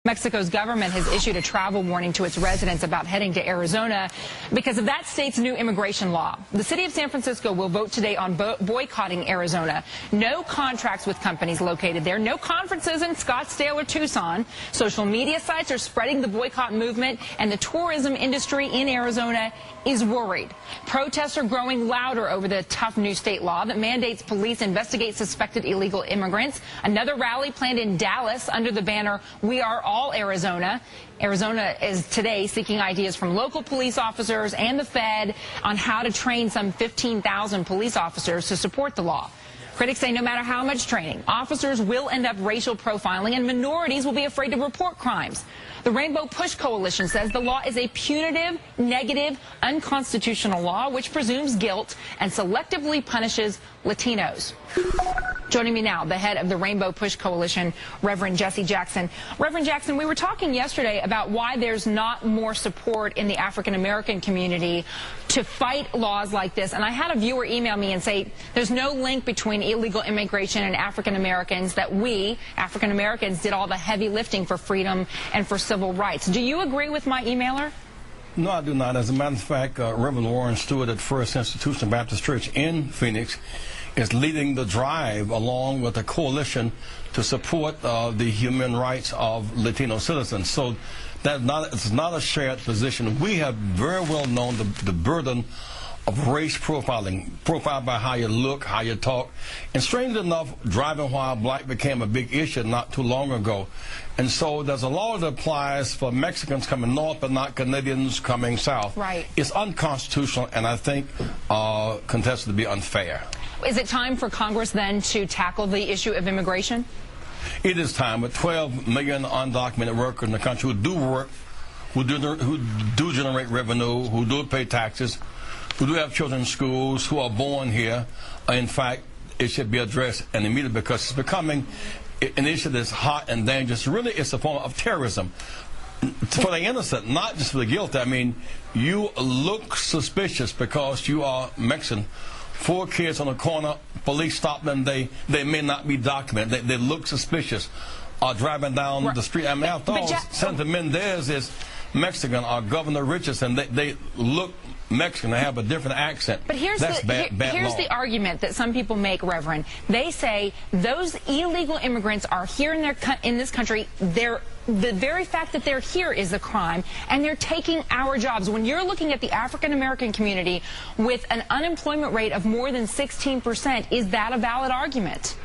Mexico's government has issued a travel warning to its residents about heading to Arizona because of that state's new immigration law. The city of San Francisco will vote today on boycotting Arizona. No contracts with companies located there, no conferences in Scottsdale or Tucson. Social media sites are spreading the boycott movement, and the tourism industry in Arizona is worried. Protests are growing louder over the tough new state law that mandates police investigate suspected illegal immigrants. Another rally planned in Dallas under the banner, "We Are All Arizona." Arizona is today seeking ideas from local police officers and the Fed on how to train some 15,000 police officers to support the law. Critics say no matter how much training, officers will end up racial profiling and minorities will be afraid to report crimes. The Rainbow Push Coalition says the law is a punitive, negative, unconstitutional law which presumes guilt and selectively punishes Latinos. Joining me now, the head of the Rainbow Push Coalition, Reverend Jesse Jackson. Reverend Jackson, we were talking yesterday about why there's not more support in the African-American community to fight laws like this. And I had a viewer email me and say there's no link between illegal immigration and African-Americans, that we, African-Americans, did all the heavy lifting for freedom and for civil rights. Do you agree with my emailer? No, I do not. As a matter of fact, Reverend Warren Stewart at First Institutional Baptist Church in Phoenix is leading the drive along with a coalition to support the human rights of Latino citizens. So it's not a shared position. We have very well known the burden of race profiling, profiled by how you look, how you talk. And strangely enough, driving while black became a big issue not too long ago. And so there's a law that applies for Mexicans coming north, but not Canadians coming south. Right. It's unconstitutional, and I think contested to be unfair. Is it time for Congress then to tackle the issue of immigration? It is time. With 12 million undocumented workers in the country who do work, who do generate revenue, who do pay taxes, who do have children in schools, who are born here, in fact, it should be addressed and immediately, because it's becoming an issue that's hot and dangerous. Really, it's a form of terrorism for the innocent, not just for the guilty. I mean, you look suspicious because you are Mexican. 4 kids on the corner, police stop them, they may not be documented. They look suspicious. Driving down the street. I mean, after all, Senator Mendez is Mexican, or Governor Richardson, they look Mexican, they have a different accent. But here's the argument that some people make, Reverend. They say those illegal immigrants are here in this country. The very fact that they're here is a crime, and they're taking our jobs. When you're looking at the African-American community with an unemployment rate of more than 16%, is that a valid argument?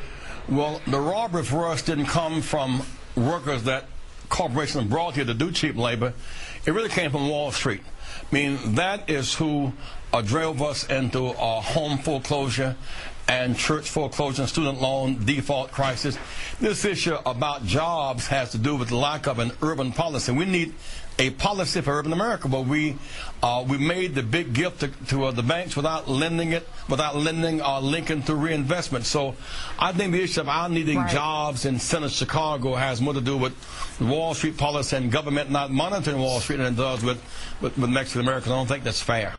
Well, the robbery for us didn't come from workers that corporations brought here to do cheap labor. It really came from Wall Street. I mean, that is who drove us into home foreclosure and church foreclosure and student loan default crisis. This issue about jobs has to do with the lack of an urban policy. We need a policy for urban America, but we made the big gift to the banks without lending or linking to reinvestment. So I think the issue of our needing jobs in Center Chicago has more to do with Wall Street policy and government not monitoring Wall Street than it does with Mexican Americans. I don't think that's fair.